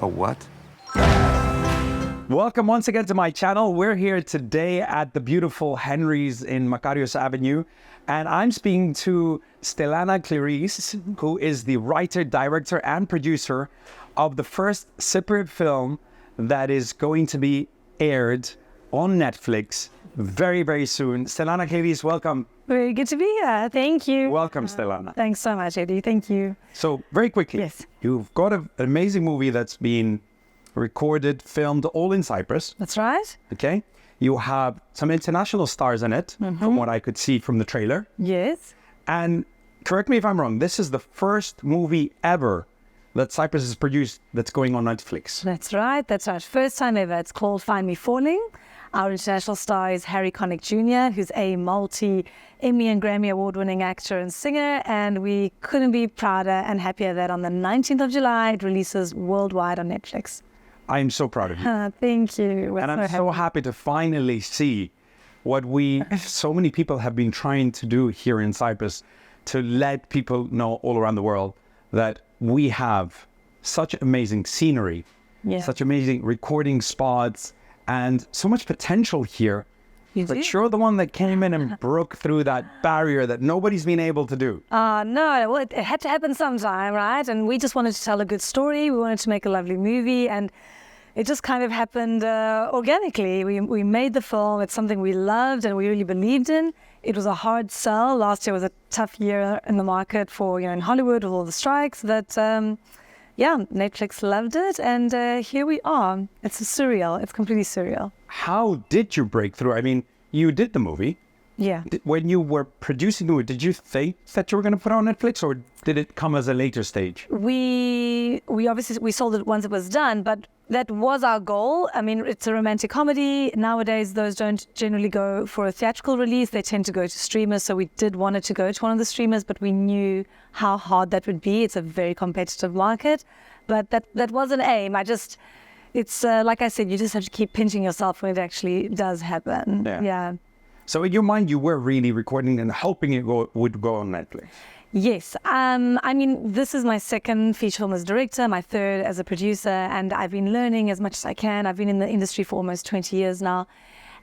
A what? Welcome once again to my channel. We're here today at the beautiful Henry's in Makarios Avenue, and I'm speaking to Stelana Kliris, who is the writer, director, and producer of the first Cypriot film that is going to be aired on Netflix very, very soon. Stelana Kliris, welcome. Very good to be here. Thank you. Welcome, Stelana. Thanks so much, Eddie. Thank you. So, very quickly, Yes. You've got an amazing movie that's been recorded, filmed all in Cyprus. That's right. Okay. You have some international stars in it, from what I could see from the trailer. Yes. And correct me if I'm wrong, this is the first movie ever that Cyprus has produced that's going on Netflix. That's right. That's right. First time ever. It's called Find Me Falling. Our international star is Harry Cannick Jr., who's a multi-Emmy and Grammy-award winning actor and singer. And we couldn't be prouder and happier that on the 19th of July, it releases worldwide on Netflix. I'm so proud of you. Thank you. And I'm so happy to finally see what so many people have been trying to do here in Cyprus, to let people know all around the world that we have such amazing scenery, such amazing recording spots, and so much potential here. But you're the one that came in and broke through that barrier that nobody's been able to do. No, well, it had to happen sometime, right? And we just wanted to tell a good story. We wanted to make a lovely movie, and it just kind of happened organically. We made the film. It's something we loved and we really believed in. It was a hard sell. Last year was a tough year in the market for, in Hollywood with all the strikes. But Netflix loved it, and here we are. It's surreal. It's completely surreal. How did you break through? I mean, you did the movie. Yeah. When you were producing it, did you think that you were going to put it on Netflix, or did it come as a later stage? We obviously sold it once it was done, but that was our goal. I mean, it's a romantic comedy. Nowadays, those don't generally go for a theatrical release. They tend to go to streamers. So we did want it to go to one of the streamers, but we knew how hard that would be. It's a very competitive market, but that was an aim. It's like I said, you just have to keep pinching yourself when it actually does happen. Yeah. So in your mind, you were really recording and hoping it would go on Netflix. Yes. I mean, this is my second feature film as director, my third as a producer, and I've been learning as much as I can. I've been in the industry for almost 20 years now.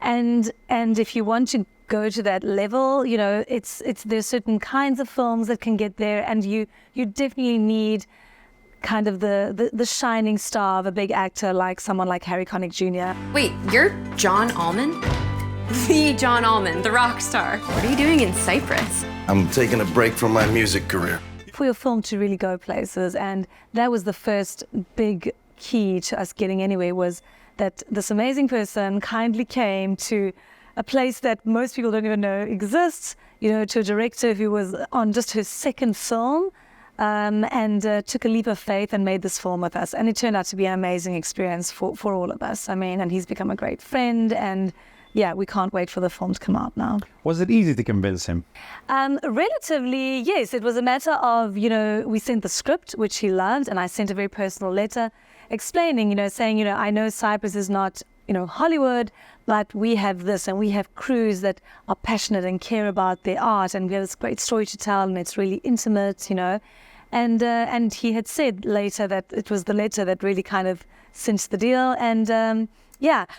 And if you want to go to that level, there's certain kinds of films that can get there, and you definitely need kind of the shining star of a big actor like someone like Harry Cannick Jr. Wait, you're John Allman? The John Allman, the rock star. What are you doing in Cyprus? I'm taking a break from my music career. For your film to really go places, and that was the first big key to us getting anywhere, was that this amazing person kindly came to a place that most people don't even know exists, to a director who was on just her second film, and took a leap of faith and made this film with us. And it turned out to be an amazing experience for all of us. I mean, and he's become a great friend, and we can't wait for the film to come out now. Was it easy to convince him? Relatively, yes. It was a matter of, we sent the script, which he loved, and I sent a very personal letter explaining, saying, I know Cyprus is not, Hollywood, but we have this, and we have crews that are passionate and care about their art, and we have this great story to tell, and it's really intimate, And he had said later that it was the letter that really kind of cinched the deal, and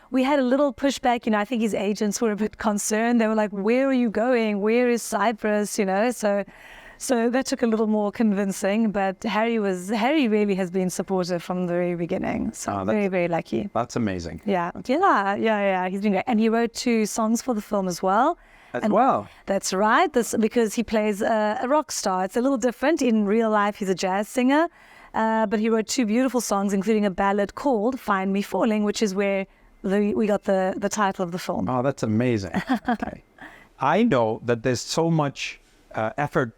we had a little pushback. I think his agents were a bit concerned. They were like, where are you going? Where is Cyprus? So that took a little more convincing. But Harry really has been supportive from the very beginning. So very, very lucky. That's amazing. Yeah. He's been great. And he wrote 2 songs for the film as well. That's right. Because he plays a rock star. It's a little different. In real life, he's a jazz singer. But he wrote 2 beautiful songs, including a ballad called Find Me Falling, which is where we got the title of the film. Oh, that's amazing. Okay. I know that there's so much effort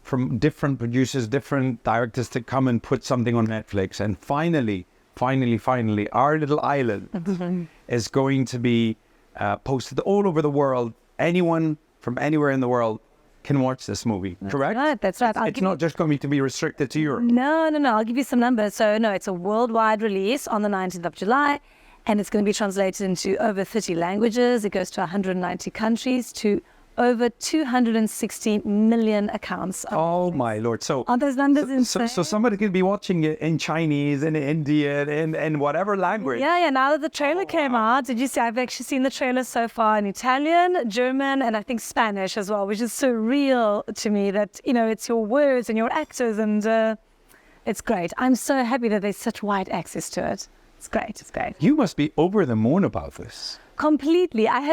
from different producers, different directors to come and put something on Netflix. And finally, our little island is going to be posted all over the world. Anyone from anywhere in the world can watch this movie, correct? That's right. It's not just going to be restricted to Europe. No. I'll give you some numbers. So, no, it's a worldwide release on the 19th of July, and it's going to be translated into over 30 languages. It goes to 190 countries, to over 260 million accounts. Oh my Lord! So Aren't those numbers insane? So somebody could be watching it in Chinese, in Indian, in whatever language. Yeah, now that the trailer came out, did you see? I've actually seen the trailer so far in Italian, German, and I think Spanish as well, which is so real to me that, it's your words and your actors, and it's great. I'm so happy that there's such wide access to it. It's great. You must be over the moon about this. Completely. I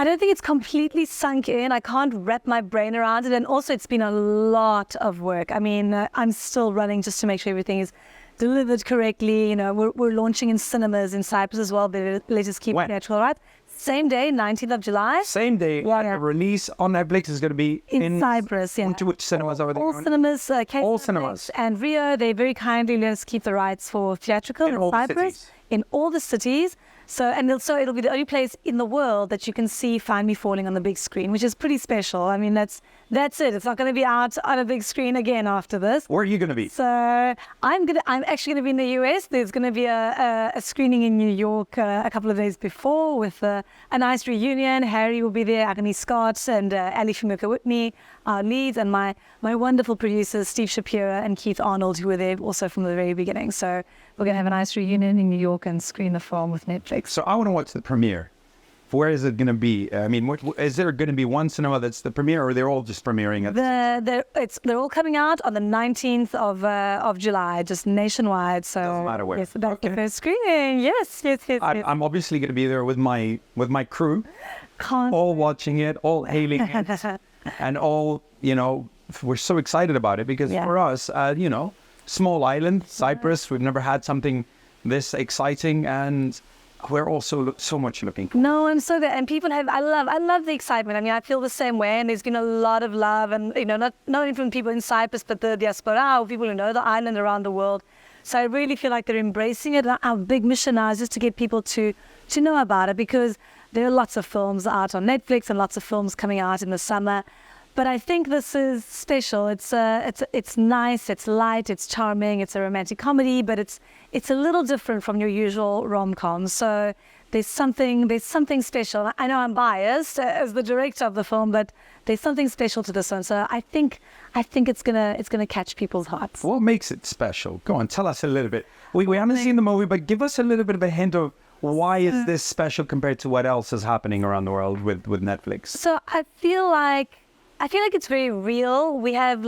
don't think it's completely sunk in. I can't wrap my brain around it. And also it's been a lot of work. I mean, I'm still running just to make sure everything is delivered correctly. We're launching in cinemas in Cyprus as well. But let's just keep it natural, right? Same day, 19th of July. Same day, the release on Netflix is going to be in Cyprus. Yeah. Into which cinemas are they? All cinemas. All cinemas. And Rio, they very kindly let us keep the rights for theatrical in Cyprus. In all the cities. So it'll be the only place in the world that you can see Find Me Falling on the big screen, which is pretty special. I mean, that's it. It's not going to be out on a big screen again after this. Where are you going to be? So I'm actually going to be in the US. There's going to be a screening in New York a couple of days before with a nice reunion. Harry will be there, Agni Scott and Fumiko Whitney, our leads, and my wonderful producers, Steve Shapiro and Keith Arnold, who were there also from the very beginning. So we're going to have a nice reunion in New York and screen the film with Netflix. So I want to watch the premiere. Where is it going to be? I mean, is there going to be one cinema that's the premiere, or they're all just premiering at they're all coming out on the 19th of July, just nationwide. So doesn't matter where. Yes, that's the first screening. Yes. I'm obviously going to be there with my crew, all watching it, all hailing it, and all we're so excited about it because for us, small island, Cyprus, we've never had something this exciting, and we're also so much looking forward. No, I'm so glad. And people I love the excitement. I mean, I feel the same way, and there's been a lot of love, and not only from people in Cyprus, but the diaspora, or people who know the island around the world. So I really feel like they're embracing it. Our big mission now is just to get people to know about it, because there are lots of films out on Netflix and lots of films coming out in the summer. But I think this is special. It's nice, it's light, it's charming, it's a romantic comedy, but it's a little different from your usual rom-com. So there's something special. I know I'm biased as the director of the film, but there's something special to this one. So I think it's gonna catch people's hearts. What makes it special? Go on, tell us a little bit. We haven't seen the movie, but give us a little bit of a hint of why is this special compared to what else is happening around the world with Netflix? So I feel like it's very real. We have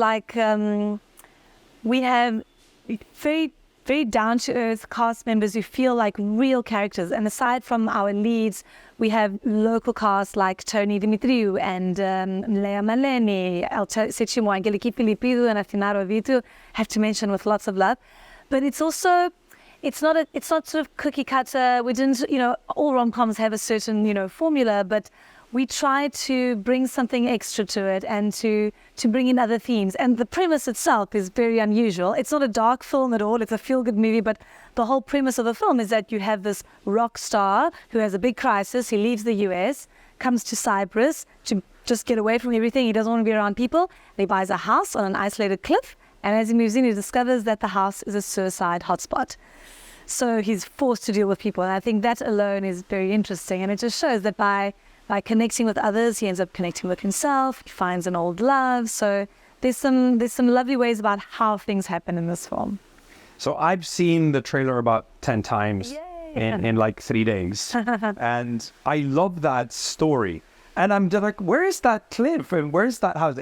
very, very down-to-earth cast members who feel like real characters. And aside from our leads, we have local cast like Tony Demetriou and Lea Maleni, Aggeliki Filippidou and Athina, Roditou, have to mention with lots of love. But it's also, it's not sort of cookie cutter. We didn't, all rom-coms have a certain, formula, but we try to bring something extra to it and to bring in other themes. And the premise itself is very unusual. It's not a dark film at all. It's a feel-good movie, but the whole premise of the film is that you have this rock star who has a big crisis. He leaves the US, comes to Cyprus to just get away from everything. He doesn't want to be around people. And he buys a house on an isolated cliff. And as he moves in, he discovers that the house is a suicide hotspot. So he's forced to deal with people. And I think that alone is very interesting. And it just shows that by connecting with others, he ends up connecting with himself. He finds an old love. So there's some lovely ways about how things happen in this film. So I've seen the trailer about 10 times in like 3 days. And I love that story. And I'm just like, where is that cliff and where's that house?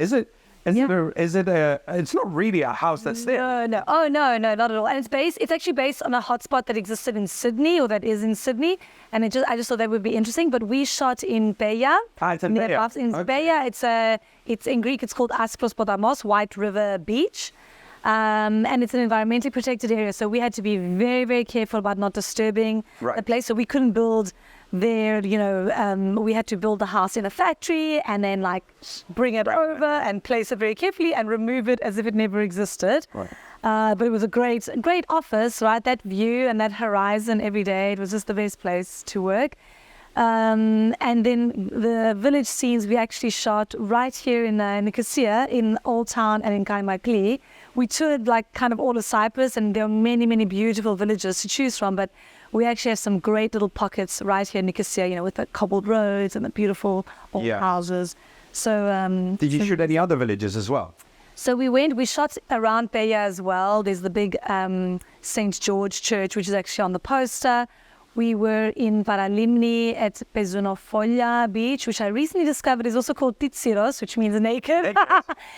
It's not really a house that's there. No. Oh, no, not at all. And it's actually based on a hotspot that existed in Sydney, or that is in Sydney. And I just thought that would be interesting. But we shot in Beja. It's in Beja. In Beja. It's in Greek, it's called Aspros Potamos, White River Beach. And it's an environmentally protected area. So we had to be very, very careful about not disturbing the place. So we couldn't build there, we had to build the house in a factory and then bring it over and place it very carefully and remove it as if it never existed. But it was a great office, right? That view and that horizon every day, it was just the best place to work. And then the village scenes we actually shot right here in Nicosia, in Old Town and in Kaimakli. We toured kind of all of Cyprus, and there are many, many beautiful villages to choose from, but we actually have some great little pockets right here in Nicosia, with the cobbled roads and the beautiful old houses. So Did you shoot any other villages as well? So we shot around Beja as well. There's the big St. George Church, which is actually on the poster. We were in Paralimni at Pezunofolia Beach, which I recently discovered is also called Titsiros, which means naked.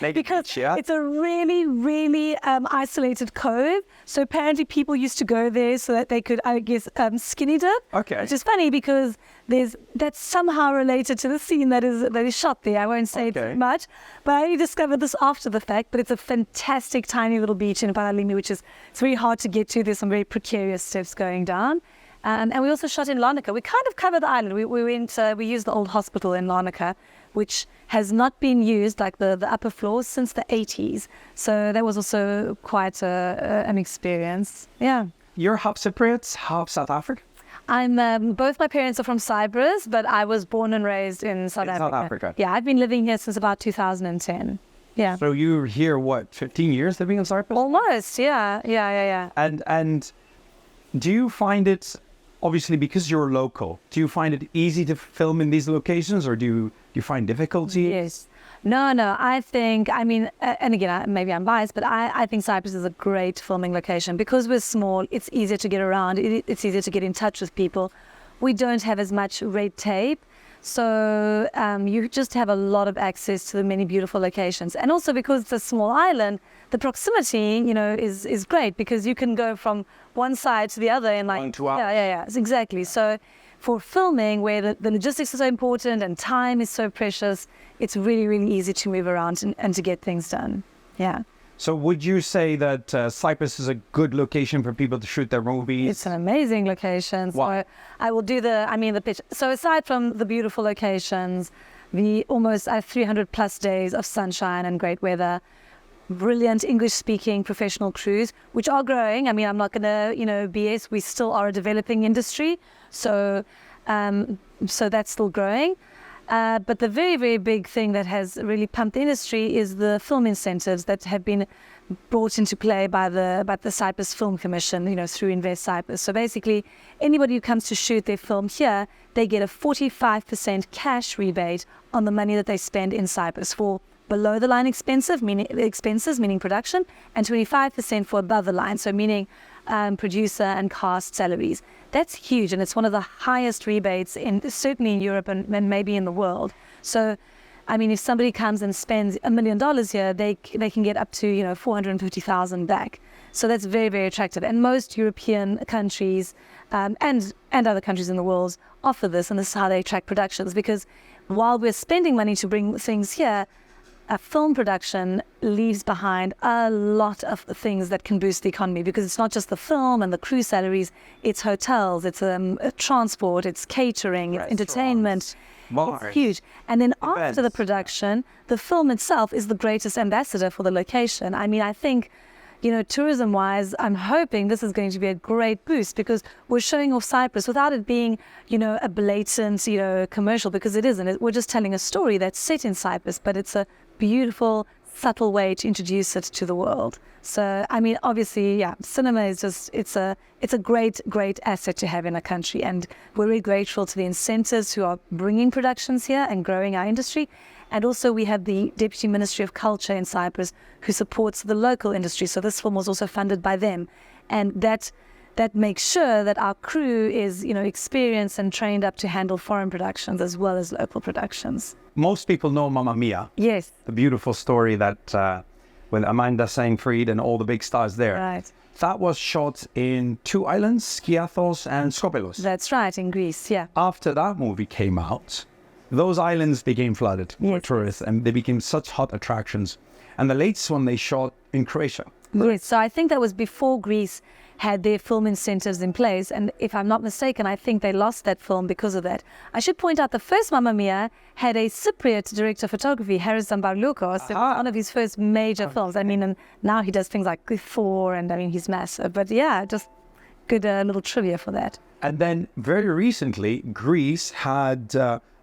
Naked Because beach, yeah? it's a really, really isolated cove. So apparently people used to go there so that they could, I guess, skinny dip. Okay. Which is funny because that's somehow related to the scene that is shot there. I won't say Okay. too much, but I only discovered this after the fact. But it's a fantastic tiny little beach in Paralimni, which is it's very hard to get to. There's some very precarious steps going down. And we also shot in Larnaca. We kind of covered the island. We used the old hospital in Larnaca, which has not been used, like the upper floors, since the 80s. So that was also quite an experience. Yeah. You're half Cypriot, half South African? I'm both my parents are from Cyprus, but I was born and raised in South Africa. South Africa. Yeah, I've been living here since about 2010. Yeah. So you're here, what, 15 years living in Cyprus? Almost, yeah. And do you find it, obviously because you're local, do you find it easy to film in these locations, or do you find difficulty? Yes. No, I think, and again, maybe I'm biased, but I think Cyprus is a great filming location. Because we're small, it's easier to get around, it's easier to get in touch with people. We don't have as much red tape, so you just have a lot of access to the many beautiful locations. And also because it's a small island, the proximity, is great, because you can go from one side to the other in like 1 2 hours. Yeah, exactly. So for filming, where the logistics are so important and time is so precious, it's really, really easy to move around and to get things done. Yeah. So would you say that Cyprus is a good location for people to shoot their movies? It's an amazing location. Why? So I will do the pitch. So aside from the beautiful locations, the almost 300 plus days of sunshine and great weather, brilliant English-speaking professional crews, which are growing. I'm not going to, BS. We still are a developing industry, so that's still growing. But the very, very big thing that has really pumped the industry is the film incentives that have been brought into play by the Cyprus Film Commission, through Invest Cyprus. So basically, anybody who comes to shoot their film here, they get a 45% cash rebate on the money that they spend in Cyprus for below the line expenses, meaning production, and 25% for above the line, so meaning producer and cast salaries. That's huge, and it's one of the highest rebates certainly in Europe and maybe in the world. So, if somebody comes and spends $1 million here, they can get up to $450,000 back. So that's very, very attractive. And most European countries and other countries in the world offer this, and this is how they attract productions. Because while we're spending money to bring things here, a film production leaves behind a lot of things that can boost the economy, because it's not just the film and the crew salaries, it's hotels, it's transport, it's catering, it's entertainment. Bars. It's huge. And then after the Events. production, the film itself is the greatest ambassador for the location. I think, tourism-wise, I'm hoping this is going to be a great boost, because we're showing off Cyprus without it being, a blatant, commercial, because it isn't. We're just telling a story that's set in Cyprus, but it's a beautiful, subtle way to introduce it to the world. So, obviously, cinema is just, it's a great, great asset to have in a country. And we're really grateful to the incentives who are bringing productions here and growing our industry. And also we have the Deputy Ministry of Culture in Cyprus who supports the local industry. So this film was also funded by them. And that makes sure that our crew is, experienced and trained up to handle foreign productions as well as local productions. Most people know Mamma Mia. Yes. The beautiful story that with Amanda Seyfried and all the big stars there. Right. That was shot in 2 islands, Skiathos and Skopelos. That's right, in Greece, yeah. After that movie came out, those islands became flooded with tourists, and they became such hot attractions. And the latest one they shot in Croatia. Greece. So I think that was before Greece had their film incentives in place. And if I'm not mistaken, I think they lost that film because of that. I should point out the first Mamma Mia had a Cypriot director of photography, Haris Zambarloukos. It was one of his first major films. And now he does things like Thor, and he's massive. But yeah, just good little trivia for that. And then very recently, Greece had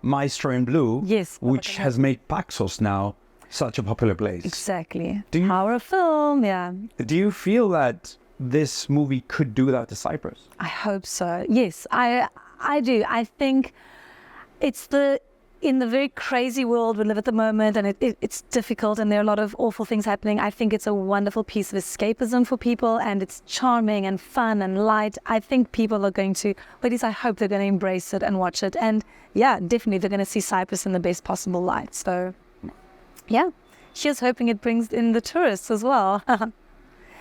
Maestro in Blue, Yes. which has made Paxos now such a popular place. Exactly. Do you- Power of film, yeah. Do you feel that this movie could do that to Cyprus? I hope so. Yes, I do. I think it's in the very crazy world we live at the moment, and it's difficult, and there are a lot of awful things happening, I think it's a wonderful piece of escapism for people, and it's charming and fun and light. I think people are going to, or at least I hope they're going to embrace it and watch it. And yeah, definitely they're going to see Cyprus in the best possible light. So yeah, here's hoping it brings in the tourists as well.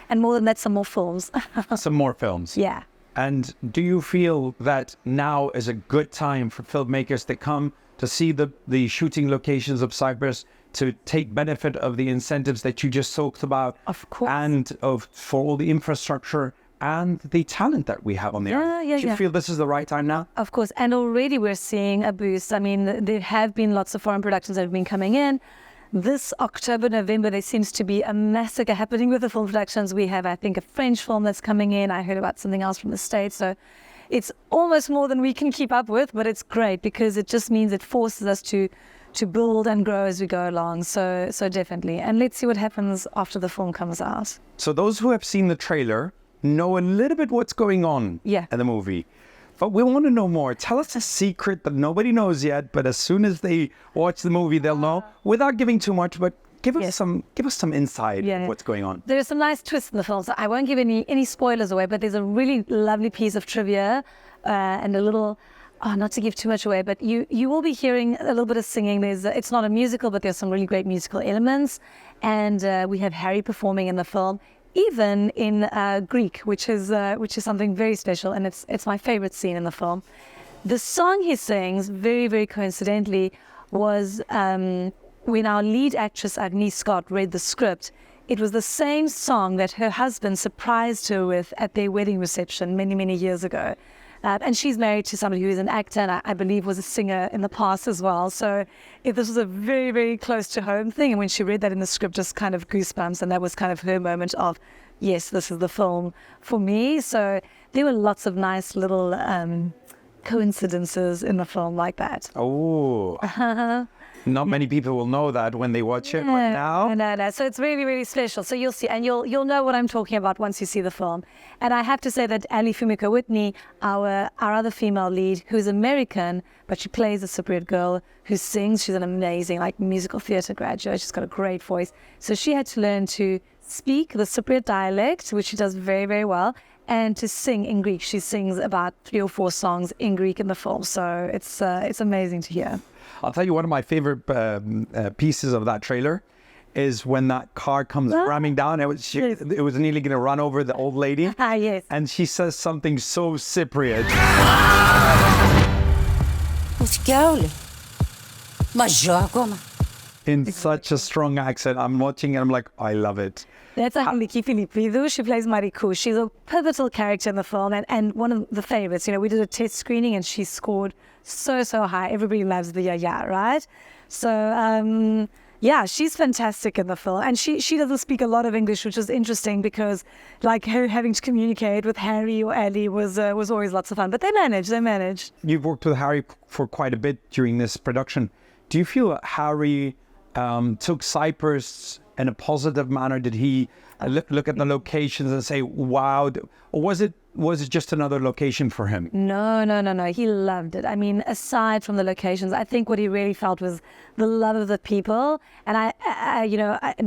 And more than that, some more films. Some more films. Yeah. And do you feel that now is a good time for filmmakers to come to see the shooting locations of Cyprus, to take benefit of the incentives that you just talked about? Of course. And for all the infrastructure and the talent that we have on the island? Do you feel this is the right time now? Of course. And already we're seeing a boost. I mean, there have been lots of foreign productions that have been coming in. This October, November, there seems to be a massacre happening with the film productions. We have, I think, a French film that's coming in. I heard about something else from the States. So it's almost more than we can keep up with, but it's great because it just means it forces us to build and grow as we go along. So definitely. And let's see what happens after the film comes out. So those who have seen the trailer know a little bit what's going on in the movie. But we want to know more. Tell us a secret that nobody knows yet, but as soon as they watch the movie, they'll know, without giving too much, but give us some insight of what's going on. There's some nice twists in the film, so I won't give any spoilers away, but there's a really lovely piece of trivia and a little, not to give too much away, but you will be hearing a little bit of singing. It's not a musical, but there's some really great musical elements. And we have Harry performing in the film, even in Greek, which is something very special, and it's my favorite scene in the film. The song he sings, very, very coincidentally, was when our lead actress Agni Scott read the script. It was the same song that her husband surprised her with at their wedding reception many, many years ago. And she's married to somebody who is an actor and I believe was a singer in the past as well. So this was a very, very close to home thing. And when she read that in the script, just kind of goosebumps. And that was kind of her moment of, yes, this is the film for me. So there were lots of nice little coincidences in the film like that. Oh. Not many people will know that when they watch it, but now... No. So it's really, really special. So you'll see, and you'll know what I'm talking about once you see the film. And I have to say that Fumiko Whitney, our other female lead, who's American, but she plays a Cypriot girl who sings. She's an amazing, musical theatre graduate. She's got a great voice. So she had to learn to speak the Cypriot dialect, which she does very, very well, and to sing in Greek. She sings about 3 or 4 songs in Greek in the film. So it's amazing to hear. I'll tell you, one of my favorite pieces of that trailer is when that car comes ramming down. It was nearly going to run over the old lady. Yes. And she says something so Cypriot. In such a strong accent. I'm watching and I'm like, I love it. That's Aggeliki Filippidou. She plays Marikou. She's a pivotal character in the film and one of the favorites. We did a test screening and she scored so high. Everybody loves the Yaya, right? So, she's fantastic in the film. And she doesn't speak a lot of English, which is interesting because her having to communicate with Harry or Ali was always lots of fun. But they managed. You've worked with Harry for quite a bit during this production. Do you feel that Harry took Cyprus in a positive manner? Did he look at the locations and say, wow? Or was it just another location for him? No. He loved it. I mean, aside from the locations, I think what he really felt was the love of the people. And I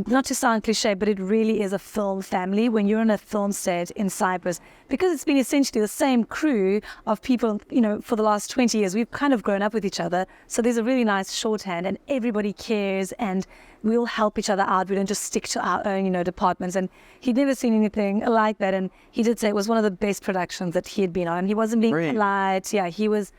not to sound cliche, but it really is a film family when you're on a film set in Cyprus, because it's been essentially the same crew of people, for the last 20 years. We've kind of grown up with each other. So there's a really nice shorthand and everybody cares and we all help each other out. We don't just stick to our own, departments. And he'd never seen anything like that. And he did say it was one of the best productions that he had been on. He wasn't being polite. Yeah, he was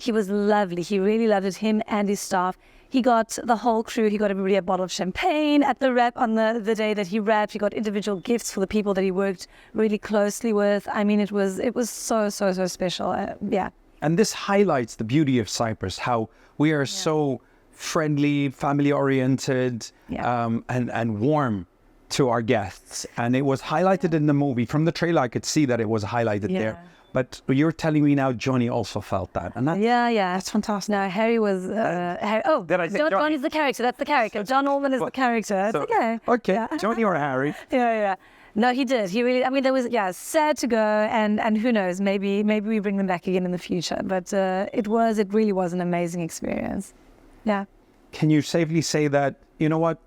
lovely. He really loved it, him and his staff. He got the whole crew. He got everybody a bottle of champagne at the wrap on the day that he wrapped. He got individual gifts for the people that he worked really closely with. I mean, it was so special. Yeah. And this highlights the beauty of Cyprus, how we are so friendly, family-oriented, and warm to our guests. And it was highlighted in the movie. From the trailer, I could see that it was highlighted there. But you're telling me now Johnny also felt that. And that's fantastic. No, Harry was... Harry, did I say Johnny? Johnny's the character. That's the character. John Allman is the character. It's okay. Okay, yeah. Johnny or Harry? Yeah. No, he did. He really... I mean, there was... sad to go. And who knows, maybe we bring them back again in the future. But it really was an amazing experience. Yeah. can you safely say that, you know what,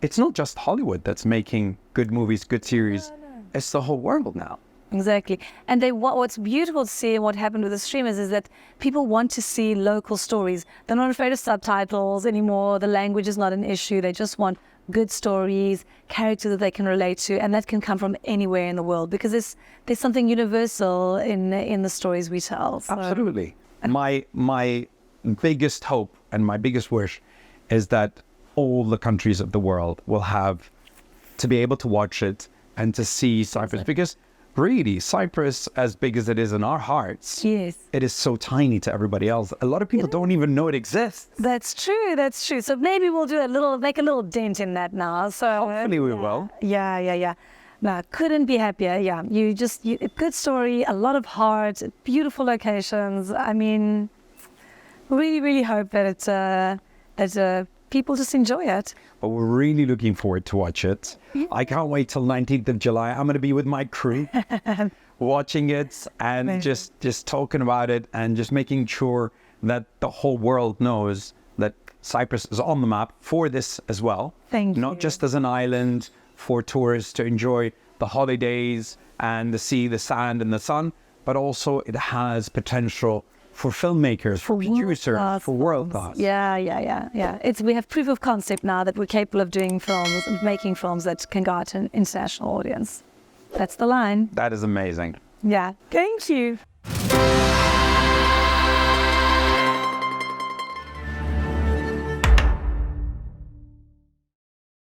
it's not just Hollywood that's making good movies, good series, it's the whole world now. Exactly. And what's beautiful to see and what happened with the streamers is that people want to see local stories. They're not afraid of subtitles anymore. The language is not an issue. They just want good stories, characters that they can relate to, and that can come from anywhere in the world because there's something universal in the stories we tell. So. Absolutely. My biggest hope and my biggest wish is that all the countries of the world will have to be able to watch it and to see Cyprus, because really, Cyprus, as big as it is in our hearts, yes, it is so tiny to everybody else. A lot of people don't even know it exists. That's true. That's true. So maybe we'll make a little dent in that now. So hopefully we will. Yeah. No, couldn't be happier. Yeah, a good story, a lot of heart, beautiful locations. I mean, really hope that people just enjoy it. But we're really looking forward to watch it. Yeah. I can't wait till 19th of July. I'm going to be with my crew watching it and just talking about it and just making sure that the whole world knows that Cyprus is on the map for this as well. Thank you. Not just as an island for tourists to enjoy the holidays and the sea, the sand and the sun, but also it has potential for filmmakers, for producers, for world class. Yeah. We have proof of concept now that we're capable of doing films, making films that can go out to an international audience. That's the line. That is amazing. Yeah. Thank you.